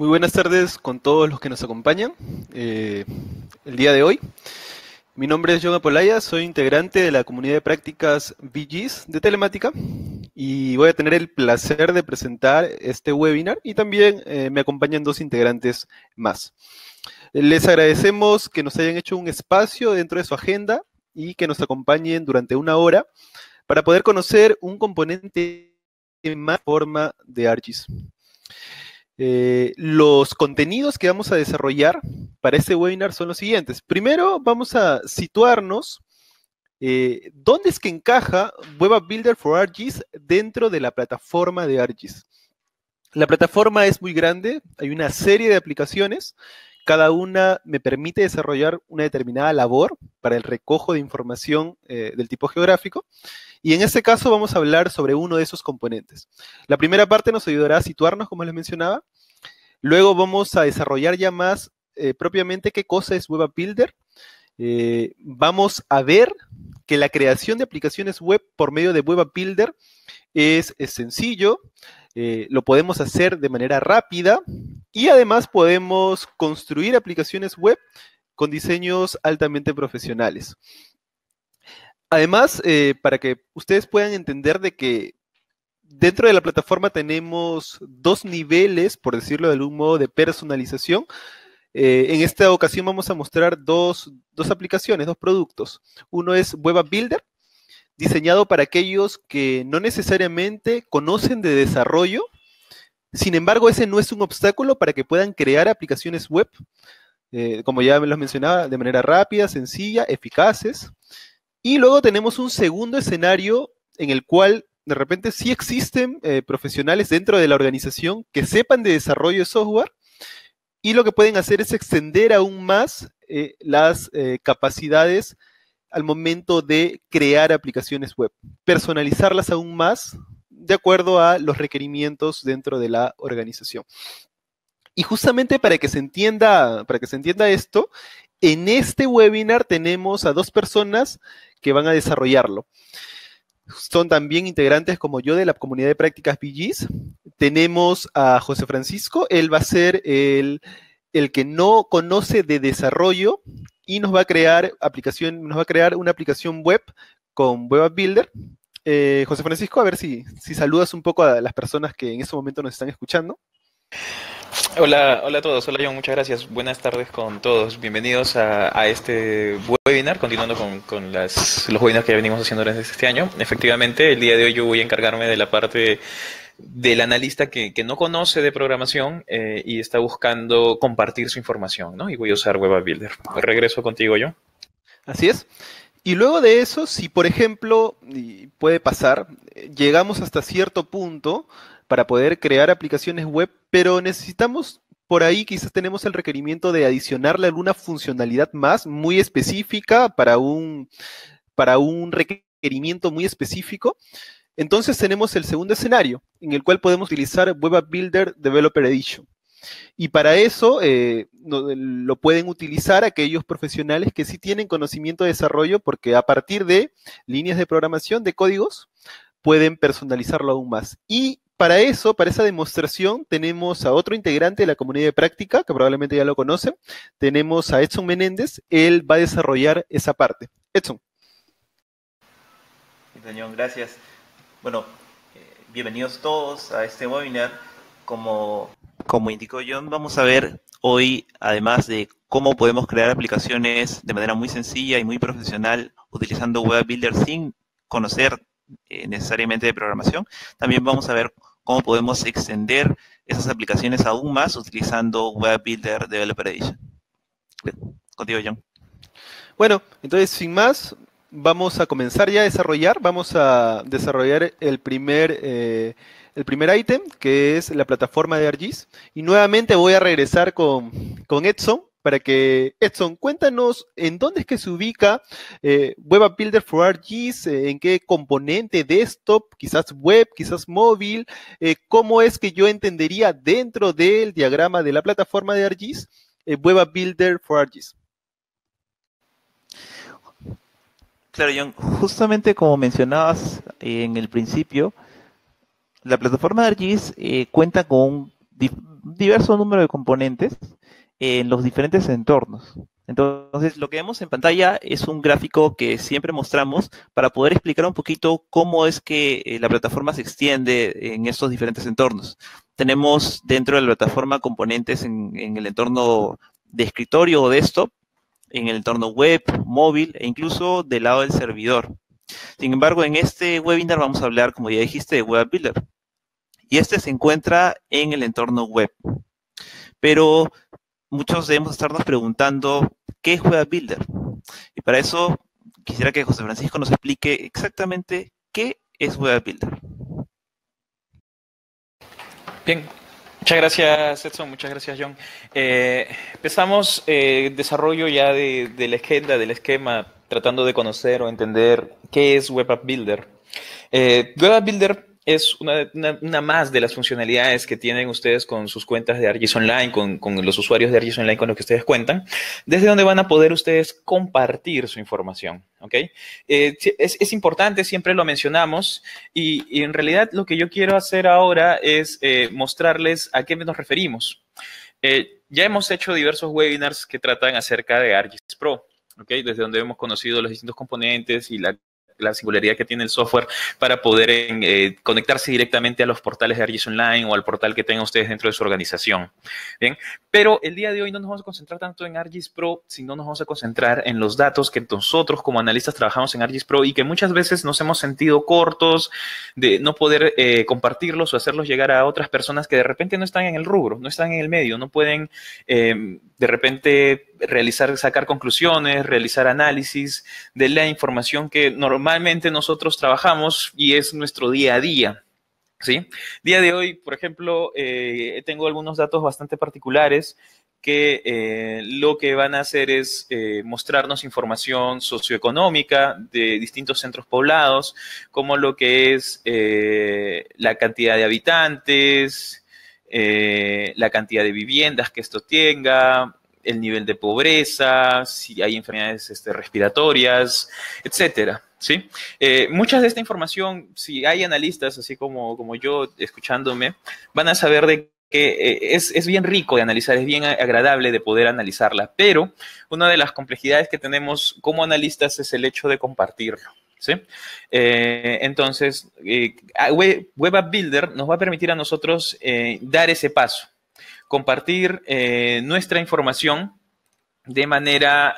Muy buenas tardes con todos los que nos acompañan el día de hoy. Mi nombre es John Apolaya, soy integrante de la comunidad de prácticas VGs de telemática y voy a tener el placer de presentar este webinar y también me acompañan dos integrantes más. Les agradecemos que nos hayan hecho un espacio dentro de su agenda y que nos acompañen durante una hora para poder conocer un componente más forma de ArcGIS. Los contenidos que vamos a desarrollar para este webinar son los siguientes. Primero vamos a situarnos dónde es que encaja Web App Builder for ArcGIS dentro de la plataforma de ArcGIS. La plataforma es muy grande, hay una serie de aplicaciones, cada una me permite desarrollar una determinada labor para el recojo de información del tipo geográfico. Y en este caso vamos a hablar sobre uno de esos componentes. La primera parte nos ayudará a situarnos, como les mencionaba. Luego vamos a desarrollar ya más propiamente qué cosa es Web App Builder. Vamos a ver que la creación de aplicaciones web por medio de Web App Builder es sencillo, lo podemos hacer de manera rápida y además podemos construir aplicaciones web con diseños altamente profesionales. Además, para que ustedes puedan entender de que dentro de la plataforma tenemos dos niveles, por decirlo de algún modo, de personalización. En esta ocasión vamos a mostrar dos aplicaciones, dos productos. Uno es Web App Builder, diseñado para aquellos que no necesariamente conocen de desarrollo. Sin embargo, ese no es un obstáculo para que puedan crear aplicaciones web, como ya me los mencionaba, de manera rápida, sencilla, eficaces. Y luego tenemos un segundo escenario en el cual de repente sí existen profesionales dentro de la organización que sepan de desarrollo de software y lo que pueden hacer es extender aún más las capacidades al momento de crear aplicaciones web, personalizarlas aún más de acuerdo a los requerimientos dentro de la organización. Y justamente para que se entienda esto, en este webinar tenemos a dos personas que van a desarrollarlo. Son también integrantes como yo de la comunidad de prácticas VGs. Tenemos a José Francisco, él va a ser el que no conoce de desarrollo y nos va a crear una aplicación web con Web App Builder. José Francisco, a ver si saludas un poco a las personas que en este momento nos están escuchando. Hola a todos, hola John, muchas gracias. Buenas tardes con todos. Bienvenidos a este webinar, continuando con los webinars que ya venimos haciendo durante este año. Efectivamente, el día de hoy yo voy a encargarme de la parte del analista que no conoce de programación y está buscando compartir su información, ¿no? Y voy a usar Web App Builder. Regreso contigo, John. Así es. Y luego de eso, si por ejemplo, y puede pasar, llegamos hasta cierto punto para poder crear aplicaciones web, pero necesitamos, por ahí quizás tenemos el requerimiento de adicionarle alguna funcionalidad más muy específica para un requerimiento muy específico. Entonces tenemos el segundo escenario, en el cual podemos utilizar Web App Builder Developer Edition. Y para eso lo pueden utilizar aquellos profesionales que sí tienen conocimiento de desarrollo, porque a partir de líneas de programación, de códigos, pueden personalizarlo aún más. Y para eso, para esa demostración, tenemos a otro integrante de la comunidad de práctica, que probablemente ya lo conocen. Tenemos a Edson Menéndez, él va a desarrollar esa parte. Edson. John, gracias. Bueno, bienvenidos todos a este webinar. Como indicó John, vamos a ver hoy, además de cómo podemos crear aplicaciones de manera muy sencilla y muy profesional utilizando Web Builder sin conocer necesariamente de programación, también vamos a ver cómo podemos extender esas aplicaciones aún más utilizando Web Builder Developer Edition. Contigo, John. Bueno, entonces, sin más, vamos a comenzar ya a desarrollar. Vamos a desarrollar el primer ítem, que es la plataforma de ArcGIS. Y nuevamente voy a regresar con Edson, para que, Edson, cuéntanos en dónde es que se ubica Web App Builder for ArcGIS, en qué componente, desktop, quizás web, quizás móvil, cómo es que yo entendería dentro del diagrama de la plataforma de ArcGIS, Web App Builder for ArcGIS. Claro, John, justamente como mencionabas en el principio, la plataforma de ArcGIS cuenta con un diverso número de componentes en los diferentes entornos. Entonces, lo que vemos en pantalla es un gráfico que siempre mostramos para poder explicar un poquito cómo es que la plataforma se extiende en estos diferentes entornos. Tenemos dentro de la plataforma componentes en el entorno de escritorio o desktop, en el entorno web, móvil e incluso del lado del servidor. Sin embargo, en este webinar vamos a hablar, como ya dijiste, de Web Builder. Y este se encuentra en el entorno web. Pero muchos debemos estarnos preguntando, ¿qué es Web Builder? Y para eso quisiera que José Francisco nos explique exactamente qué es Web Builder. Bien, muchas gracias Edson, muchas gracias John. Empezamos desarrollo ya de la agenda, del esquema, tratando de conocer o entender qué es Web App Builder. Web App Builder es una más de las funcionalidades que tienen ustedes con sus cuentas de ArcGIS Online, con los usuarios de ArcGIS Online con los que ustedes cuentan, desde donde van a poder ustedes compartir su información, ¿ok? Es importante, siempre lo mencionamos, y en realidad lo que yo quiero hacer ahora es mostrarles a qué nos referimos. Ya hemos hecho diversos webinars que tratan acerca de ArcGIS Pro, ¿ok? Desde donde hemos conocido los distintos componentes y la singularidad que tiene el software para poder conectarse directamente a los portales de ArcGIS Online o al portal que tengan ustedes dentro de su organización. Bien, pero el día de hoy no nos vamos a concentrar tanto en ArcGIS Pro, sino nos vamos a concentrar en los datos que nosotros como analistas trabajamos en ArcGIS Pro y que muchas veces nos hemos sentido cortos de no poder compartirlos o hacerlos llegar a otras personas que de repente no están en el rubro, no están en el medio, no pueden de repente sacar conclusiones, realizar análisis de la información que normalmente nosotros trabajamos y es nuestro día a día. ¿Sí? Día de hoy, por ejemplo, tengo algunos datos bastante particulares que lo que van a hacer es mostrarnos información socioeconómica de distintos centros poblados, como lo que es la cantidad de habitantes, la cantidad de viviendas que esto tenga, el nivel de pobreza, si hay enfermedades respiratorias, etcétera. ¿Sí? Muchas de esta información, si hay analistas, así como yo escuchándome, van a saber de que es bien rico de analizar, es bien agradable de poder analizarla, pero una de las complejidades que tenemos como analistas es el hecho de compartirlo. ¿Sí? Entonces, Web App Builder nos va a permitir a nosotros dar ese paso, compartir nuestra información de manera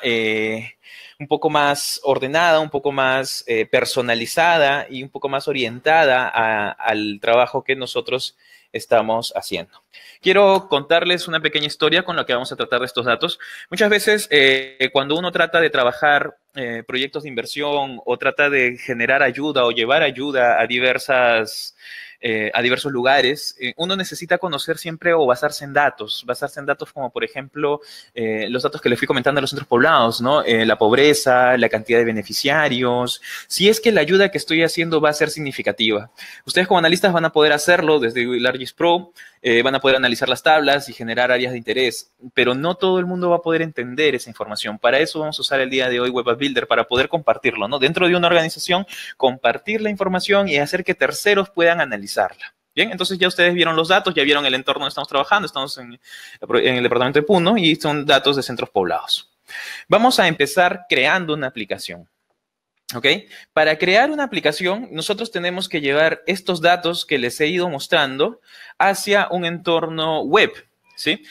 un poco más ordenada, un poco más personalizada y un poco más orientada al trabajo que nosotros estamos haciendo. Quiero contarles una pequeña historia con la que vamos a tratar de estos datos. Muchas veces cuando uno trata de trabajar proyectos de inversión o trata de generar ayuda o llevar ayuda a diversos lugares, uno necesita conocer siempre o basarse en datos como por ejemplo los datos que les fui comentando de los centros poblados, ¿no? La pobreza, la cantidad de beneficiarios, si es que la ayuda que estoy haciendo va a ser significativa. Ustedes como analistas van a poder hacerlo desde el ArcGIS Pro, van a poder analizar las tablas y generar áreas de interés, pero no todo el mundo va a poder entender esa información. Para eso vamos a usar el día de hoy Web App Builder, para poder compartirlo, ¿no? Dentro de una organización, compartir la información y hacer que terceros puedan analizarla. Bien, entonces ya ustedes vieron los datos, ya vieron el entorno donde estamos trabajando, estamos en el departamento de Puno y son datos de centros poblados. Vamos a empezar creando una aplicación. ¿Ok? Para crear una aplicación, nosotros tenemos que llevar estos datos que les he ido mostrando hacia un entorno web, ¿sí?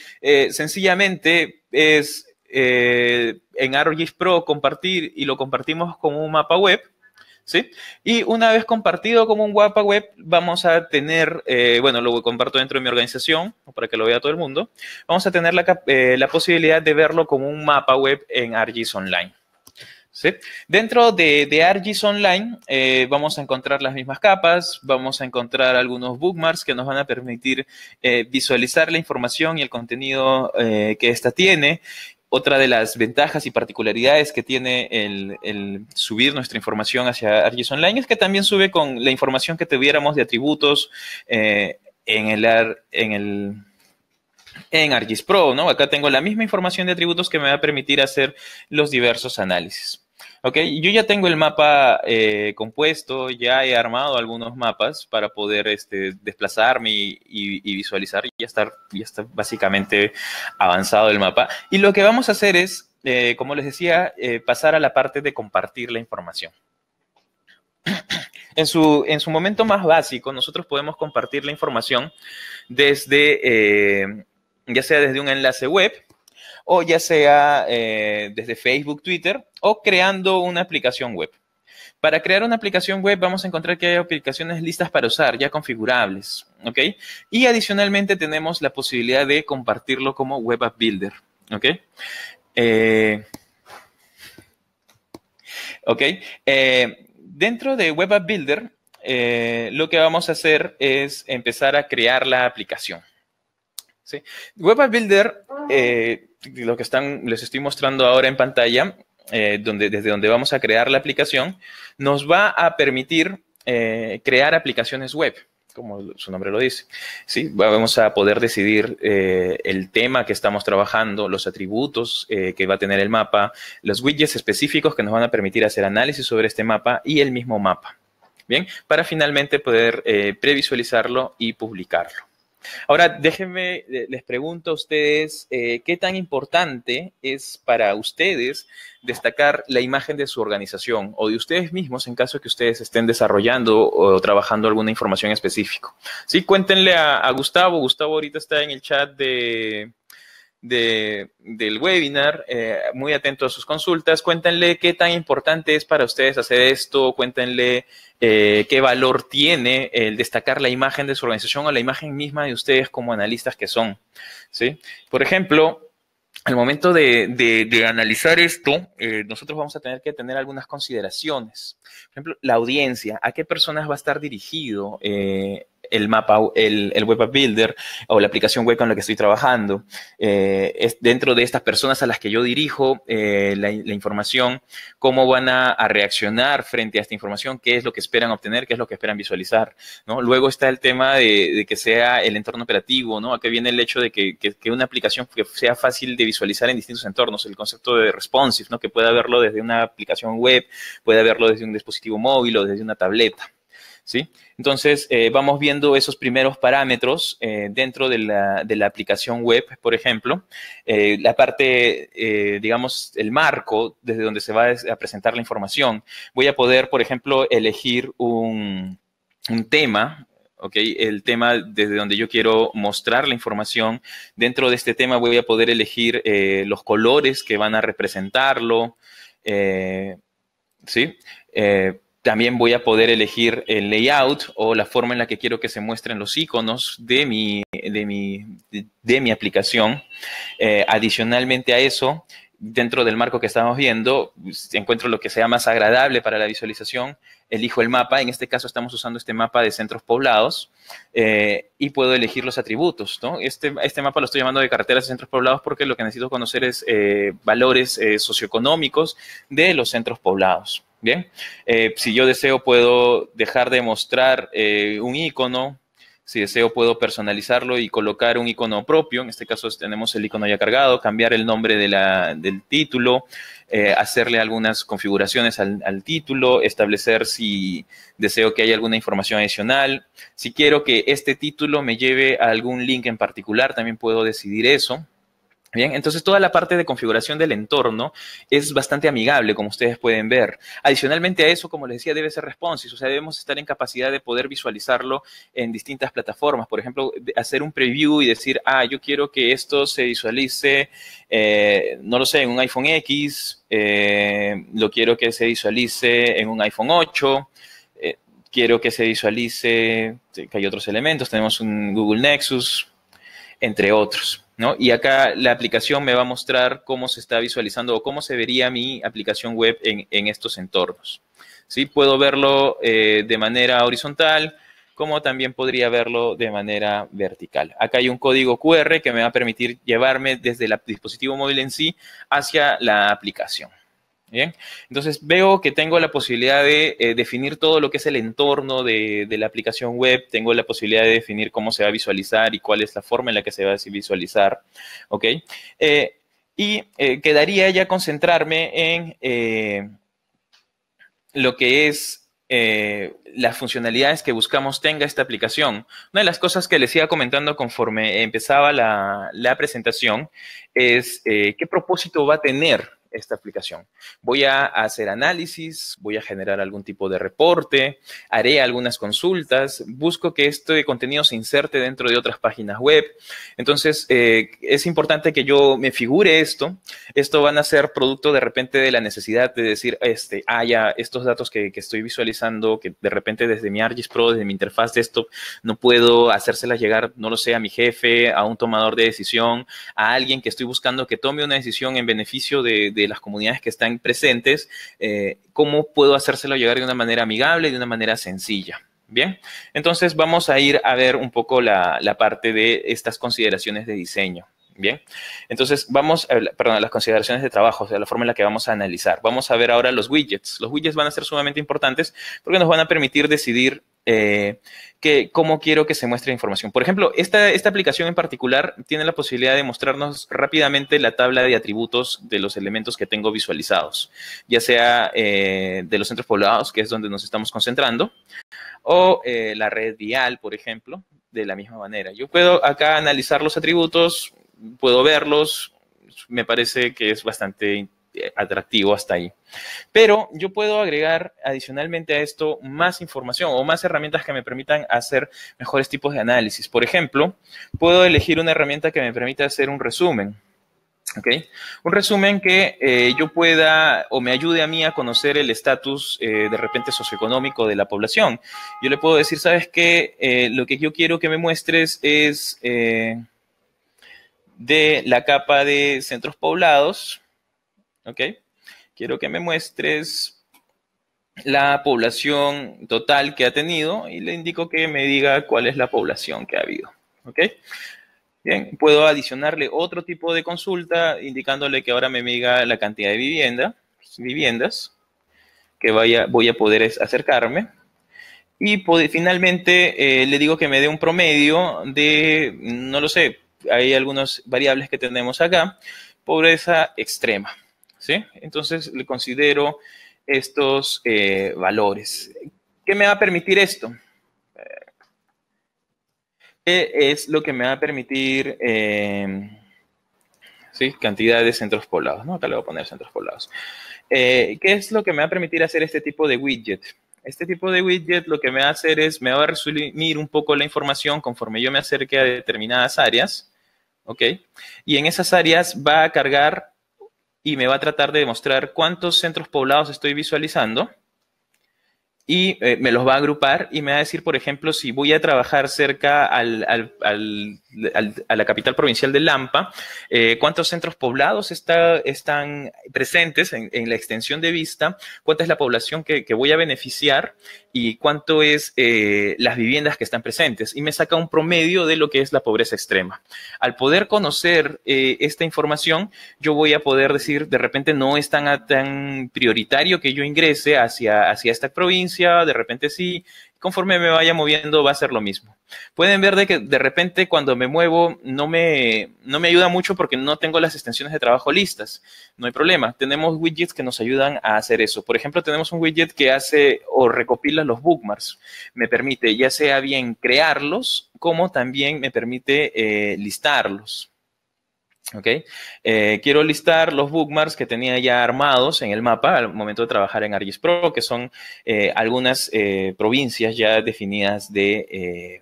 Sencillamente es en ArcGIS Pro compartir y lo compartimos como un mapa web, ¿sí? Y una vez compartido como un mapa web, vamos a tener, bueno, lo comparto dentro de mi organización para que lo vea todo el mundo, vamos a tener la posibilidad de verlo como un mapa web en ArcGIS Online. ¿Sí? Dentro de ArcGIS Online vamos a encontrar las mismas capas, vamos a encontrar algunos bookmarks que nos van a permitir visualizar la información y el contenido que ésta tiene. Otra de las ventajas y particularidades que tiene el subir nuestra información hacia ArcGIS Online es que también sube con la información que tuviéramos de atributos en ArcGIS Pro, ¿no? Acá tengo la misma información de atributos que me va a permitir hacer los diversos análisis. Ok, yo ya tengo el mapa compuesto, ya he armado algunos mapas para poder desplazarme y visualizar. Ya está básicamente avanzado el mapa. Y lo que vamos a hacer es, como les decía, pasar a la parte de compartir la información. En su momento más básico, nosotros podemos compartir la información desde, ya sea desde un enlace web, o ya sea desde Facebook, Twitter, o creando una aplicación web. Para crear una aplicación web vamos a encontrar que hay aplicaciones listas para usar, ya configurables, ¿ok? Y adicionalmente tenemos la posibilidad de compartirlo como Web App Builder, ¿ok? ¿Ok? Dentro de Web App Builder, lo que vamos a hacer es empezar a crear la aplicación. ¿Sí? Web App Builder, lo que les estoy mostrando ahora en pantalla, desde donde vamos a crear la aplicación, nos va a permitir crear aplicaciones web, como su nombre lo dice. ¿Sí? Vamos a poder decidir el tema que estamos trabajando, los atributos que va a tener el mapa, los widgets específicos que nos van a permitir hacer análisis sobre este mapa y el mismo mapa. Bien, para finalmente poder previsualizarlo y publicarlo. Ahora, déjenme, les pregunto a ustedes, ¿qué tan importante es para ustedes destacar la imagen de su organización o de ustedes mismos en caso de que ustedes estén desarrollando o trabajando alguna información específica? Sí, cuéntenle a Gustavo. Gustavo ahorita está en el chat del webinar, muy atento a sus consultas. Cuéntenle qué tan importante es para ustedes hacer esto, cuéntenle qué valor tiene el destacar la imagen de su organización o la imagen misma de ustedes como analistas que son, ¿sí? Por ejemplo, al momento de analizar esto, nosotros vamos a tener que tener algunas consideraciones. Por ejemplo, la audiencia, ¿a qué personas va a estar dirigido el mapa, el Web App Builder o la aplicación web con la que estoy trabajando? Es dentro de estas personas a las que yo dirijo la información, ¿cómo van a reaccionar frente a esta información? ¿Qué es lo que esperan obtener? ¿Qué es lo que esperan visualizar? ¿No? Luego está el tema de que sea el entorno operativo, ¿no? Aquí viene el hecho de que una aplicación que sea fácil de visualizar en distintos entornos, el concepto de responsive, ¿no? Que pueda verlo desde una aplicación web, pueda verlo desde un dispositivo móvil o desde una tableta, ¿sí? Entonces, vamos viendo esos primeros parámetros dentro de la aplicación web, por ejemplo. La parte, digamos, el marco desde donde se va a presentar la información. Voy a poder, por ejemplo, elegir un tema, ¿ok? El tema desde donde yo quiero mostrar la información. Dentro de este tema voy a poder elegir los colores que van a representarlo, ¿sí? También voy a poder elegir el layout o la forma en la que quiero que se muestren los iconos de mi aplicación. Adicionalmente a eso, dentro del marco que estamos viendo, encuentro lo que sea más agradable para la visualización, elijo el mapa. En este caso estamos usando este mapa de centros poblados y puedo elegir los atributos, ¿no? Este mapa lo estoy llamando de carreteras de centros poblados porque lo que necesito conocer es valores socioeconómicos de los centros poblados. Bien, si yo deseo puedo dejar de mostrar un icono. Si deseo, puedo personalizarlo y colocar un icono propio. En este caso tenemos el icono ya cargado, cambiar el nombre del título, hacerle algunas configuraciones al título, establecer si deseo que haya alguna información adicional. Si quiero que este título me lleve a algún link en particular, también puedo decidir eso. Bien, entonces toda la parte de configuración del entorno es bastante amigable, como ustedes pueden ver. Adicionalmente a eso, como les decía, debe ser responsive, o sea, debemos estar en capacidad de poder visualizarlo en distintas plataformas. Por ejemplo, hacer un preview y decir, yo quiero que esto se visualice, no lo sé, en un iPhone X, lo quiero que se visualice en un iPhone 8, quiero que se visualice, que hay otros elementos, tenemos un Google Nexus, entre otros, ¿no? Y acá la aplicación me va a mostrar cómo se está visualizando o cómo se vería mi aplicación web en estos entornos, ¿sí? Puedo verlo de manera horizontal, como también podría verlo de manera vertical. Acá hay un código QR que me va a permitir llevarme desde el dispositivo móvil en sí hacia la aplicación. Bien, entonces veo que tengo la posibilidad de definir todo lo que es el entorno de la aplicación web, tengo la posibilidad de definir cómo se va a visualizar y cuál es la forma en la que se va a visualizar, ¿ok? Quedaría ya concentrarme en lo que es las funcionalidades que buscamos tenga esta aplicación. Una de las cosas que les iba comentando conforme empezaba la presentación es qué propósito va a tener esta aplicación. Voy a hacer análisis, voy a generar algún tipo de reporte, haré algunas consultas, busco que este contenido se inserte dentro de otras páginas web. Entonces, es importante que yo me figure esto. Esto van a ser producto de repente de la necesidad de decir, ya, estos datos que estoy visualizando, que de repente desde mi ArcGIS Pro, desde mi interfaz desktop, no puedo hacérselas llegar, no lo sé, a mi jefe, a un tomador de decisión, a alguien que estoy buscando que tome una decisión en beneficio de las comunidades que están presentes, cómo puedo hacérselo llegar de una manera amigable y de una manera sencilla. Bien, entonces vamos a ir a ver un poco la parte de estas consideraciones de diseño. Bien, entonces vamos a las consideraciones de trabajo, o sea, la forma en la que vamos a analizar. Vamos a ver ahora los widgets. Los widgets van a ser sumamente importantes porque nos van a permitir decidir cómo quiero que se muestre información. Por ejemplo, esta aplicación en particular tiene la posibilidad de mostrarnos rápidamente la tabla de atributos de los elementos que tengo visualizados, ya sea de los centros poblados, que es donde nos estamos concentrando, o la red vial, por ejemplo, de la misma manera. Yo puedo acá analizar los atributos, puedo verlos, me parece que es bastante atractivo hasta ahí. Pero yo puedo agregar adicionalmente a esto más información o más herramientas que me permitan hacer mejores tipos de análisis. Por ejemplo, puedo elegir una herramienta que me permita hacer un resumen. ¿Okay? Un resumen que yo pueda o me ayude a mí a conocer el estatus de repente socioeconómico de la población. Yo le puedo decir, ¿sabes qué? Lo que yo quiero que me muestres es de la capa de centros poblados. ¿Ok? Quiero que me muestres la población total que ha tenido y le indico que me diga cuál es la población que ha habido. ¿Ok? Bien, puedo adicionarle otro tipo de consulta indicándole que ahora me diga la cantidad de viviendas que voy a poder acercarme. Y finalmente le digo que me dé un promedio de, no lo sé, hay algunas variables que tenemos acá, pobreza extrema. ¿Sí? Entonces le considero estos valores. ¿Qué me va a permitir esto? ¿Qué es lo que me va a permitir ¿sí? Cantidad de centros poblados? ¿No? Acá le voy a poner centros poblados. ¿Qué es lo que me va a permitir hacer este tipo de widget? Este tipo de widget lo que me va a hacer es, me va a resumir un poco la información conforme yo me acerque a determinadas áreas. ¿Ok? Y en esas áreas va a cargar y me va a tratar de demostrar cuántos centros poblados estoy visualizando y me los va a agrupar y me va a decir, por ejemplo, si voy a trabajar cerca a la capital provincial de Lampa, cuántos centros poblados están presentes en la extensión de vista, cuánta es la población que voy a beneficiar y cuánto es las viviendas que están presentes. Y me saca un promedio de lo que es la pobreza extrema. Al poder conocer esta información, yo voy a poder decir, de repente no es tan prioritario que yo ingrese hacia esta provincia, de repente sí, conforme me vaya moviendo va a ser lo mismo. Pueden ver de que de repente cuando me muevo no me ayuda mucho porque no tengo las extensiones de trabajo listas. No hay problema. Tenemos widgets que nos ayudan a hacer eso. Por ejemplo, tenemos un widget que hace o recopila los bookmarks. Me permite ya sea bien crearlos como también me permite listarlos. ¿Ok? Quiero listar los bookmarks que tenía ya armados en el mapa al momento de trabajar en ArcGIS Pro, que son algunas provincias ya definidas dentro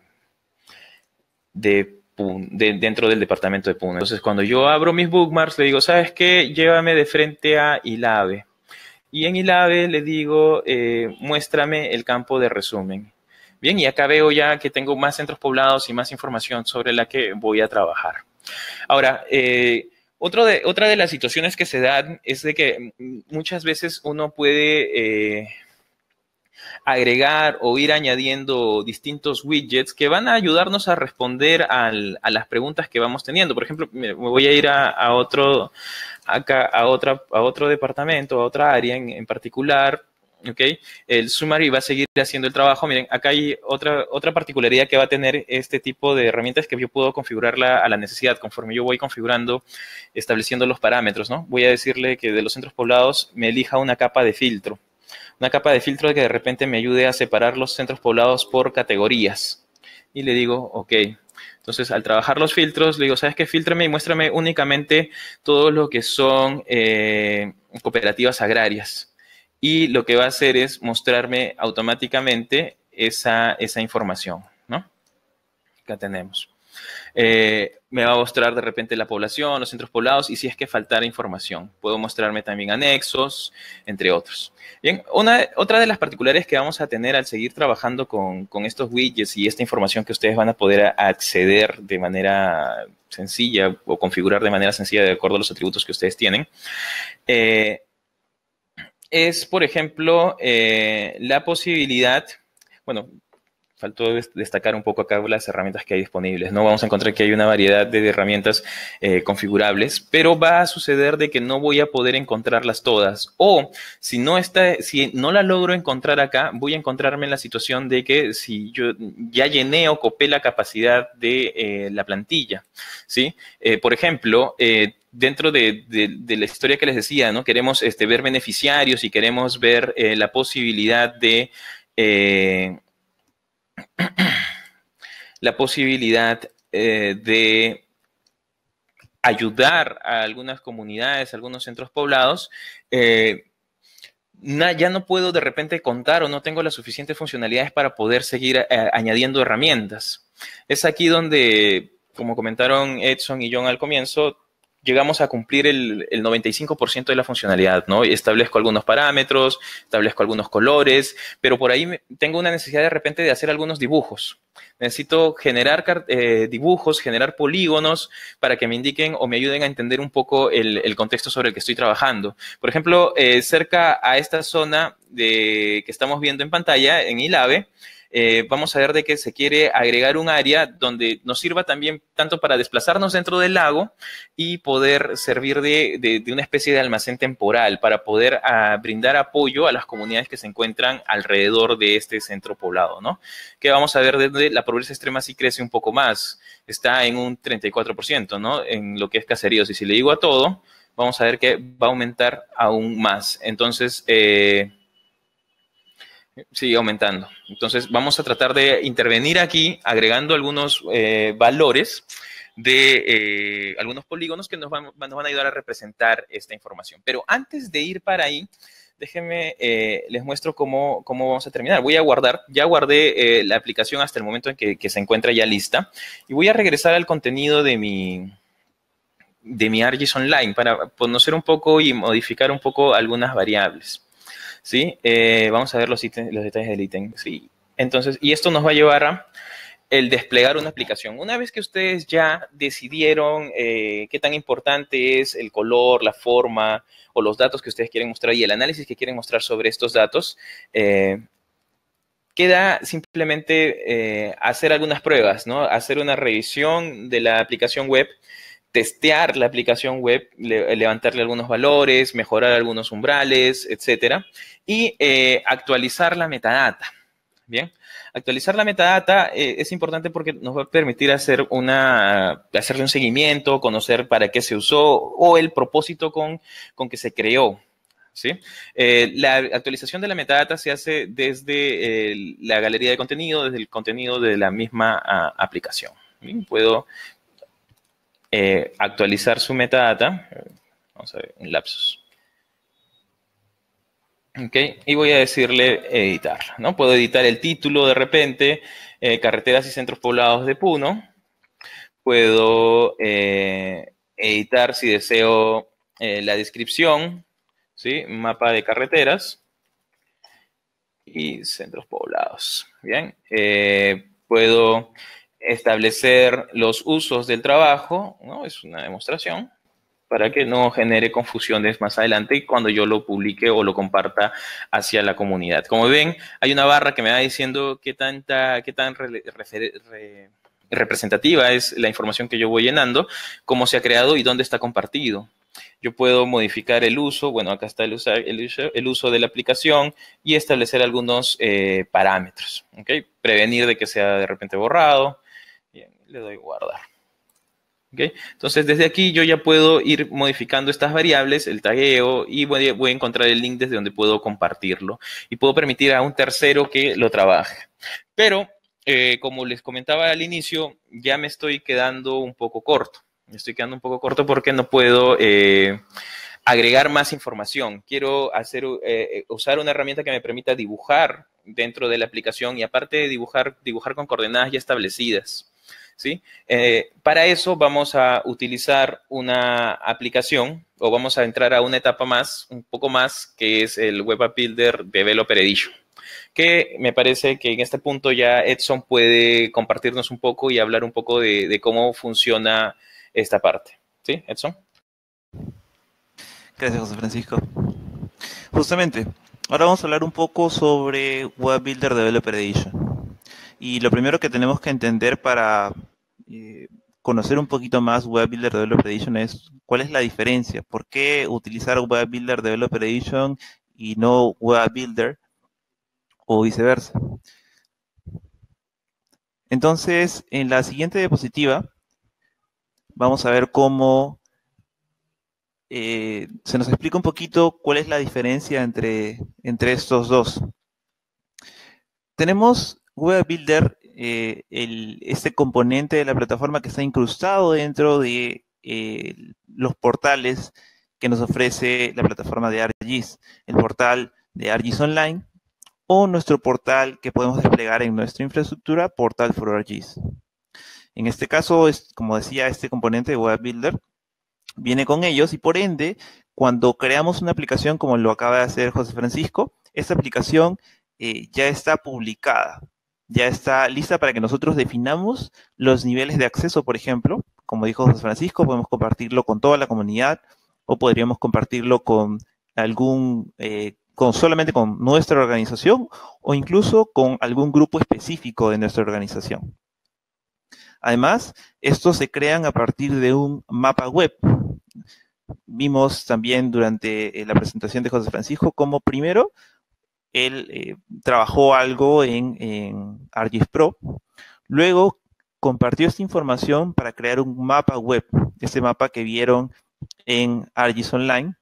del departamento de Puno. Entonces, cuando yo abro mis bookmarks, le digo, ¿sabes qué? Llévame de frente a ILAVE. Y en ILAVE le digo, muéstrame el campo de resumen. Bien, y acá veo ya que tengo más centros poblados y más información sobre la que voy a trabajar. Ahora, otra de las situaciones que se dan es de que muchas veces uno puede agregar o ir añadiendo distintos widgets que van a ayudarnos a responder a las preguntas que vamos teniendo. Por ejemplo, me voy a ir a otro departamento, a otra área en particular. ¿Okay? El summary va a seguir haciendo el trabajo. Miren, acá hay otra particularidad que va a tener este tipo de herramientas que yo puedo configurarla a la necesidad conforme yo voy configurando, estableciendo los parámetros, ¿no? Voy a decirle que de los centros poblados me elija una capa de filtro. Una capa de filtro que de repente me ayude a separar los centros poblados por categorías. Y le digo, ok. Entonces, al trabajar los filtros, le digo, ¿sabes qué? Fíltrame y muéstrame únicamente todo lo que son cooperativas agrarias. Y lo que va a hacer es mostrarme automáticamente esa información, ¿no? Acá tenemos. Me va a mostrar de repente la población, los centros poblados y si es que faltara información. Puedo mostrarme también anexos, entre otros. Bien, otra de las particularidades que vamos a tener al seguir trabajando con estos widgets y esta información que ustedes van a poder acceder de manera sencilla o configurar de manera sencilla de acuerdo a los atributos que ustedes tienen, es, por ejemplo, la posibilidad, bueno, faltó destacar un poco acá las herramientas que hay disponibles. No vamos a encontrar que hay una variedad de herramientas configurables, pero va a suceder de que no voy a poder encontrarlas todas. O si no la logro encontrar acá, voy a encontrarme en la situación de que si yo ya llené o copé la capacidad de la plantilla, ¿sí? Por ejemplo, dentro de la historia que les decía, ¿no? Queremos ver beneficiarios y queremos ver la posibilidad de de ayudar a algunas comunidades, a algunos centros poblados, ya no puedo de repente contar o no tengo las suficientes funcionalidades para poder seguir añadiendo herramientas. Es aquí donde, como comentaron Edson y John al comienzo, llegamos a cumplir el 95% de la funcionalidad, ¿no? Establezco algunos parámetros, establezco algunos colores, pero por ahí tengo una necesidad de repente de hacer algunos dibujos. Necesito generar dibujos, generar polígonos para que me indiquen o me ayuden a entender un poco el contexto sobre el que estoy trabajando. Por ejemplo, cerca a esta zona que estamos viendo en pantalla, en ILAVE, vamos a ver de que se quiere agregar un área donde nos sirva también tanto para desplazarnos dentro del lago y poder servir de una especie de almacén temporal para poder brindar apoyo a las comunidades que se encuentran alrededor de este centro poblado, ¿no? Que vamos a ver desde la pobreza extrema sí crece un poco más, está en un 34%, ¿no? En lo que es caseríos. Y si le digo a todo, vamos a ver que va a aumentar aún más. Entonces, sigue aumentando. Entonces, vamos a tratar de intervenir aquí agregando algunos valores de algunos polígonos que nos van a ayudar a representar esta información. Pero antes de ir para ahí, déjenme, les muestro cómo vamos a terminar. Voy a guardar, ya guardé la aplicación hasta el momento en que se encuentra ya lista. Y voy a regresar al contenido de mi ArcGIS Online para conocer un poco y modificar un poco algunas variables. ¿Sí? Vamos a ver los detalles del ítem. Sí. Entonces, y esto nos va a llevar a el desplegar una aplicación. Una vez que ustedes ya decidieron qué tan importante es el color, la forma o los datos que ustedes quieren mostrar y el análisis que quieren mostrar sobre estos datos, queda simplemente hacer algunas pruebas, ¿no? Hacer una revisión de la aplicación web, testear la aplicación web, levantarle algunos valores, mejorar algunos umbrales, etcétera, y actualizar la metadata. Bien, actualizar la metadata es importante porque nos va a permitir hacerle un seguimiento, conocer para qué se usó o el propósito con que se creó. ¿Sí? La actualización de la metadata se hace desde la galería de contenido, desde el contenido de la misma aplicación. Bien, puedo actualizar su metadata. Vamos a ver, un lapsus. Ok, y voy a decirle editar, ¿no? Puedo editar el título de repente, carreteras y centros poblados de Puno. Puedo editar si deseo la descripción, ¿sí? Mapa de carreteras y centros poblados. Bien, puedo establecer los usos del trabajo, ¿no? Es una demostración para que no genere confusiones más adelante cuando yo lo publique o lo comparta hacia la comunidad. Como ven, hay una barra que me va diciendo qué tan representativa es la información que yo voy llenando, cómo se ha creado y dónde está compartido. Yo puedo modificar el uso, bueno, acá está el uso de la aplicación y establecer algunos parámetros, ¿ok? Prevenir de que sea de repente borrado. Bien, le doy guardar. ¿Okay? Entonces, desde aquí yo ya puedo ir modificando estas variables, el tagueo, y voy a encontrar el link desde donde puedo compartirlo. Y puedo permitir a un tercero que lo trabaje. Pero, como les comentaba al inicio, ya me estoy quedando un poco corto. Me estoy quedando un poco corto porque no puedo agregar más información. Quiero usar una herramienta que me permita dibujar dentro de la aplicación y aparte de dibujar con coordenadas ya establecidas. ¿Sí? Para eso vamos a utilizar una aplicación o vamos a entrar a una etapa más, un poco más, que es el Web App Builder Developer Edition, que me parece que en este punto ya Edson puede compartirnos un poco y hablar un poco de cómo funciona esta parte. ¿Sí, Edson? Gracias, José Francisco. Justamente, ahora vamos a hablar un poco sobre Web Builder Developer Edition. Y lo primero que tenemos que entender para conocer un poquito más Web Builder Developer Edition es cuál es la diferencia. ¿Por qué utilizar Web Builder Developer Edition y no Web Builder o viceversa? Entonces, en la siguiente diapositiva vamos a ver cómo se nos explica un poquito cuál es la diferencia entre estos dos. Tenemos Web Builder, este componente de la plataforma que está incrustado dentro de los portales que nos ofrece la plataforma de ArcGIS, el portal de ArcGIS Online o nuestro portal que podemos desplegar en nuestra infraestructura, Portal for ArcGIS. En este caso, como decía, este componente de Web Builder viene con ellos y por ende, cuando creamos una aplicación como lo acaba de hacer José Francisco, esta aplicación ya está publicada, ya está lista para que nosotros definamos los niveles de acceso, por ejemplo. Como dijo José Francisco, podemos compartirlo con toda la comunidad o podríamos compartirlo con solamente con nuestra organización o incluso con algún grupo específico de nuestra organización. Además, estos se crean a partir de un mapa web. Vimos también durante la presentación de José Francisco cómo primero él trabajó algo en ArcGIS Pro, luego compartió esta información para crear un mapa web, este mapa que vieron en ArcGIS Online,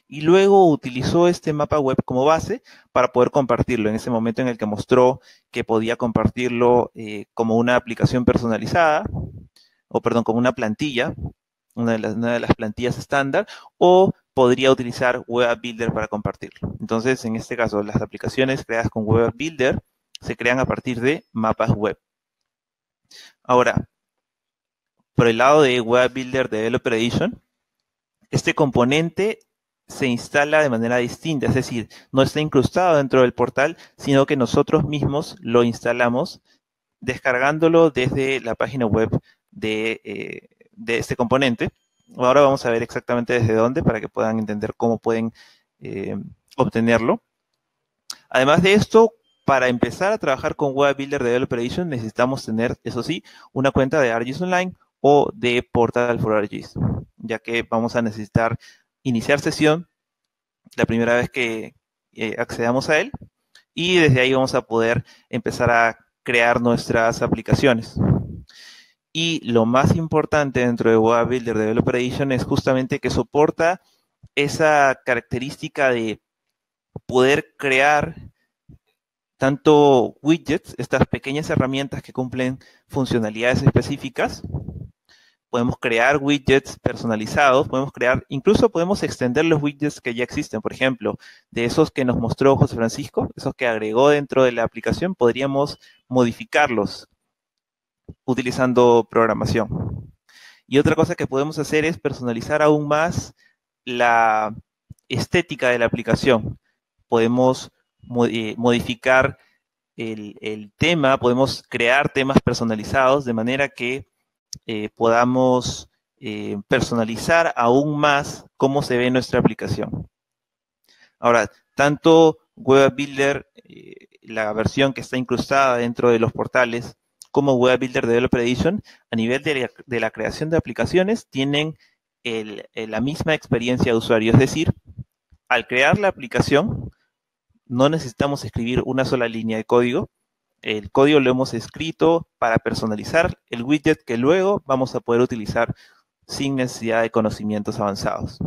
y luego utilizó este mapa web como base para poder compartirlo en ese momento en el que mostró que podía compartirlo como una aplicación personalizada, o perdón, como una plantilla, una de las plantillas estándar, o podría utilizar Web Builder para compartirlo. Entonces, en este caso, las aplicaciones creadas con Web Builder se crean a partir de mapas web. Ahora, por el lado de Web Builder Developer Edition, este componente se instala de manera distinta, es decir, no está incrustado dentro del portal, sino que nosotros mismos lo instalamos descargándolo desde la página web de este componente. Ahora vamos a ver exactamente desde dónde para que puedan entender cómo pueden obtenerlo. Además de esto, para empezar a trabajar con Web Builder Developer Edition necesitamos tener, eso sí, una cuenta de ArcGIS Online o de Portal for ArcGIS, ya que vamos a necesitar iniciar sesión la primera vez que accedamos a él y desde ahí vamos a poder empezar a crear nuestras aplicaciones. Y lo más importante dentro de Web Builder Developer Edition es justamente que soporta esa característica de poder crear tanto widgets, estas pequeñas herramientas que cumplen funcionalidades específicas. Podemos crear widgets personalizados, incluso podemos extender los widgets que ya existen. Por ejemplo, de esos que nos mostró José Francisco, esos que agregó dentro de la aplicación, podríamos modificarlos utilizando programación. Y otra cosa que podemos hacer es personalizar aún más la estética de la aplicación. Podemos modificar el tema, podemos crear temas personalizados de manera que podamos personalizar aún más cómo se ve nuestra aplicación. Ahora, tanto Web Builder, la versión que está incrustada dentro de los portales, como Web Builder Developer Edition, a nivel de la creación de aplicaciones, tienen la misma experiencia de usuario. Es decir, al crear la aplicación, no necesitamos escribir una sola línea de código, el código lo hemos escrito para personalizar el widget que luego vamos a poder utilizar sin necesidad de conocimientos avanzados.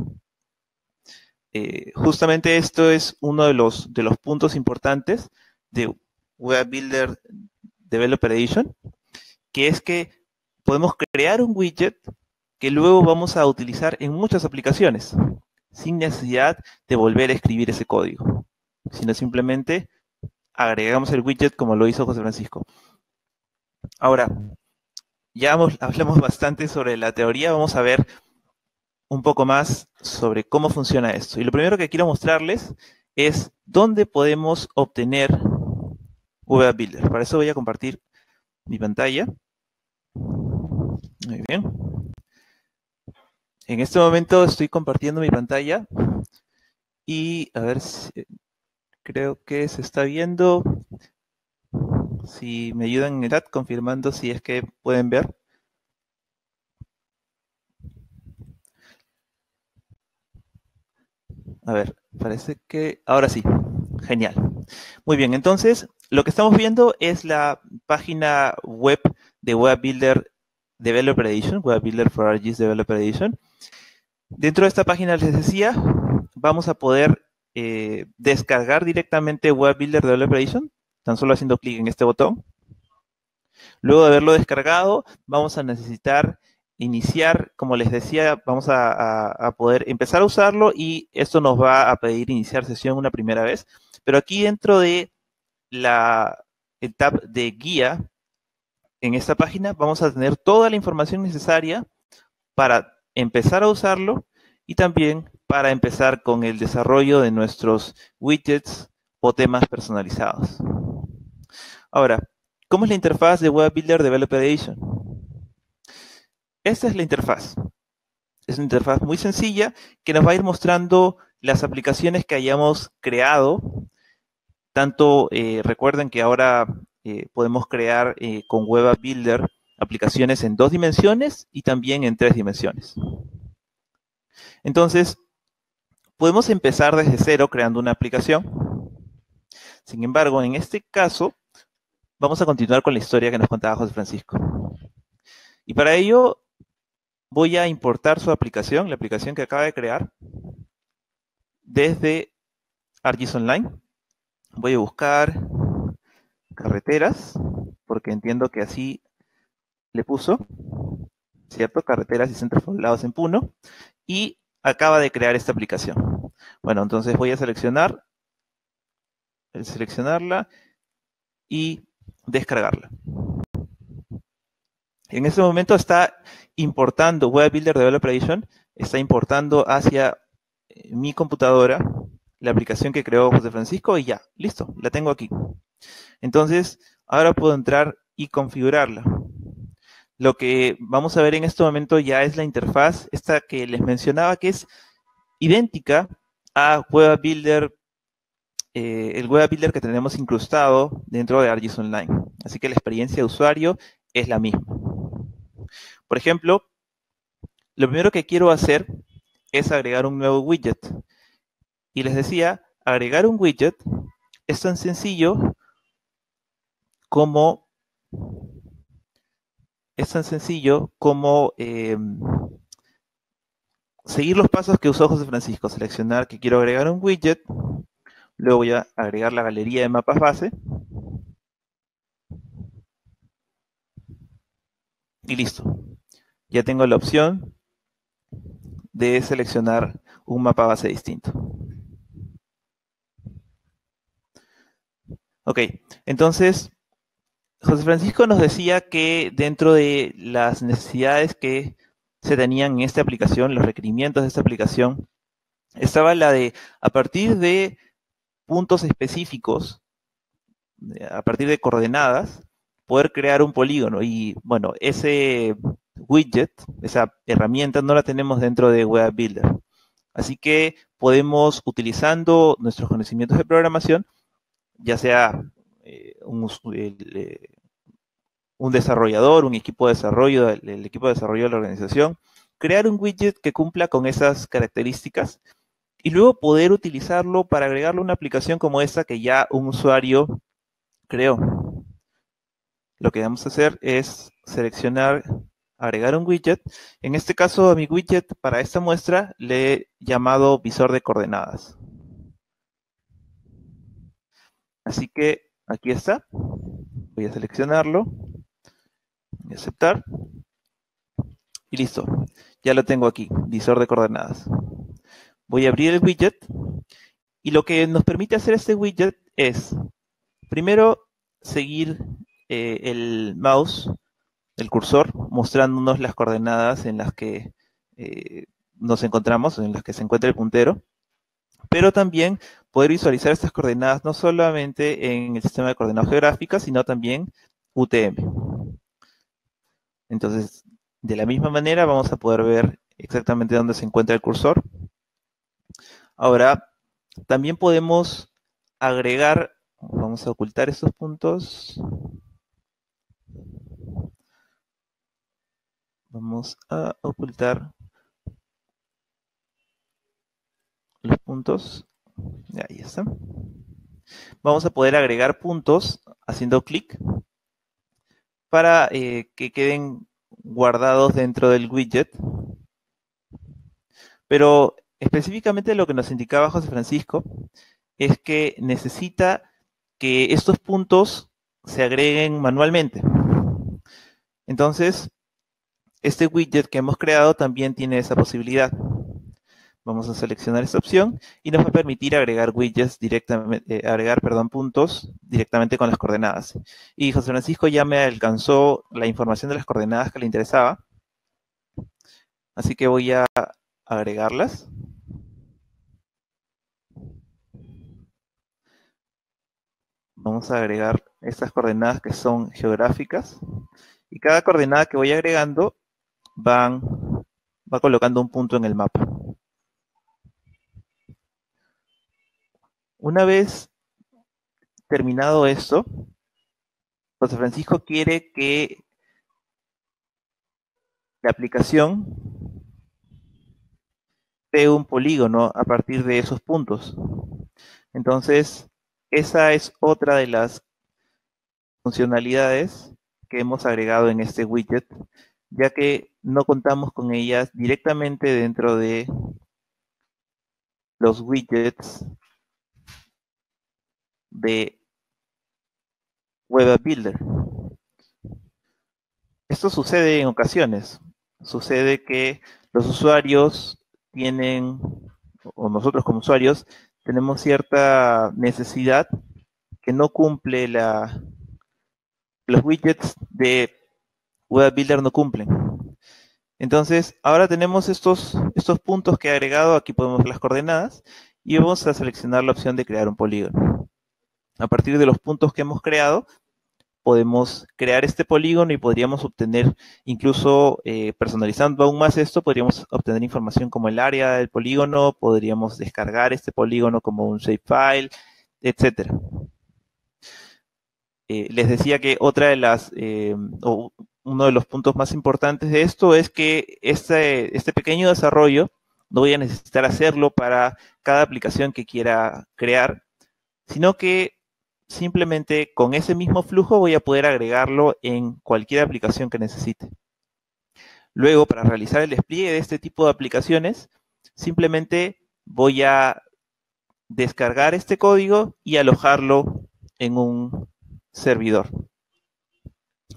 Justamente esto es uno de los puntos importantes de Web Builder Developer Edition, que es que podemos crear un widget que luego vamos a utilizar en muchas aplicaciones, sin necesidad de volver a escribir ese código, sino simplemente agregamos el widget como lo hizo José Francisco. Ahora, ya hablamos bastante sobre la teoría, vamos a ver un poco más sobre cómo funciona esto. Y lo primero que quiero mostrarles es dónde podemos obtener Web Builder. Para eso voy a compartir mi pantalla. Muy bien. En este momento estoy compartiendo mi pantalla y a ver si creo que se está viendo. Si me ayudan en el chat confirmando si es que pueden ver. A ver, parece que ahora sí. Genial. Muy bien, entonces lo que estamos viendo es la página web de Web Builder Developer Edition, Web Builder for ArcGIS Developer Edition. Dentro de esta página, les decía, vamos a poder descargar directamente Web Builder Developer Edition, tan solo haciendo clic en este botón. Luego de haberlo descargado, vamos a necesitar iniciar, como les decía, vamos a poder empezar a usarlo y esto nos va a pedir iniciar sesión una primera vez. Pero aquí dentro de el tab de guía, en esta página vamos a tener toda la información necesaria para empezar a usarlo y también para empezar con el desarrollo de nuestros widgets o temas personalizados. Ahora, ¿cómo es la interfaz de Web Builder Developer Edition? Esta es la interfaz. Es una interfaz muy sencilla que nos va a ir mostrando las aplicaciones que hayamos creado. Tanto recuerden que ahora podemos crear con Web Builder aplicaciones en 2 dimensiones y también en 3 dimensiones. Entonces, podemos empezar desde cero creando una aplicación. Sin embargo, en este caso, vamos a continuar con la historia que nos contaba José Francisco. Y para ello, voy a importar su aplicación, la aplicación que acaba de crear, desde ArcGIS Online. Voy a buscar carreteras, porque entiendo que así le puso, ¿cierto? Carreteras y centros poblados en Puno. Y acaba de crear esta aplicación. Bueno, entonces voy a seleccionarla y descargarla. En este momento está importando Web Builder Developer Edition, está importando hacia mi computadora la aplicación que creó José Francisco y ya, listo, la tengo aquí. Entonces, ahora puedo entrar y configurarla. Lo que vamos a ver en este momento ya es la interfaz, esta que les mencionaba, que es idéntica a Web Builder, el Web Builder que tenemos incrustado dentro de ArcGIS Online. Así que la experiencia de usuario es la misma. Por ejemplo, lo primero que quiero hacer es agregar un nuevo widget. Y les decía, agregar un widget es tan sencillo como seguir los pasos que usó José Francisco. Seleccionar que quiero agregar un widget. Luego voy a agregar la galería de mapas base. Y listo. Ya tengo la opción de seleccionar un mapa base distinto. Ok, entonces José Francisco nos decía que dentro de las necesidades que se tenían en esta aplicación, los requerimientos de esta aplicación, estaba la de, a partir de puntos específicos, a partir de coordenadas, poder crear un polígono. Y bueno, ese widget, esa herramienta, no la tenemos dentro de Web Builder. Así que podemos, utilizando nuestros conocimientos de programación, ya sea un desarrollador, un equipo de desarrollo, el equipo de desarrollo de la organización, crear un widget que cumpla con esas características y luego poder utilizarlo para agregarle una aplicación como esta que ya un usuario creó. lo que vamos a hacer es seleccionar, agregar un widget. En este caso, a mi widget para esta muestra le he llamado visor de coordenadas. Así que aquí está. Voy a seleccionarlo, voy a aceptar y listo. Ya lo tengo aquí, visor de coordenadas. Voy a abrir el widget y lo que nos permite hacer este widget es, primero, seguir el mouse, el cursor, mostrándonos las coordenadas en las que nos encontramos, en las que se encuentra el puntero, pero también poder visualizar estas coordenadas no solamente en el sistema de coordenadas geográficas, sino también UTM. Entonces, de la misma manera vamos a poder ver exactamente dónde se encuentra el cursor. Ahora, también podemos agregar, vamos a ocultar estos puntos. Vamos a ocultar los puntos. Ahí está. Vamos a poder agregar puntos haciendo clic para que queden guardados dentro del widget. Pero específicamente lo que nos indicaba José Francisco es que necesita que estos puntos se agreguen manualmente. Entonces, este widget que hemos creado también tiene esa posibilidad. Vamos a seleccionar esta opción y nos va a permitir agregar widgets directamente, puntos directamente con las coordenadas. Y José Francisco ya me alcanzó la información de las coordenadas que le interesaba. Así que voy a agregarlas. Vamos a agregar estas coordenadas que son geográficas. Y cada coordenada que voy agregando va colocando un punto en el mapa. Una vez terminado esto, José Francisco quiere que la aplicación cree un polígono a partir de esos puntos. Entonces, esa es otra de las funcionalidades que hemos agregado en este widget, ya que no contamos con ellas directamente dentro de los widgets de Web App Builder. Esto sucede en ocasiones. Sucede que los usuarios tienen, o nosotros como usuarios, tenemos cierta necesidad que no cumple los widgets de Web App Builder no cumplen. Entonces, ahora tenemos estos puntos que he agregado. Aquí podemos ver las coordenadas y vamos a seleccionar la opción de crear un polígono. A partir de los puntos que hemos creado, podemos crear este polígono y podríamos obtener, incluso personalizando aún más esto, podríamos obtener información como el área del polígono, podríamos descargar este polígono como un shapefile, etc. Les decía que otra de las, uno de los puntos más importantes de esto es que este pequeño desarrollo no voy a necesitar hacerlo para cada aplicación que quiera crear, sino que simplemente con ese mismo flujo voy a poder agregarlo en cualquier aplicación que necesite. Luego, para realizar el despliegue de este tipo de aplicaciones, simplemente voy a descargar este código y alojarlo en un servidor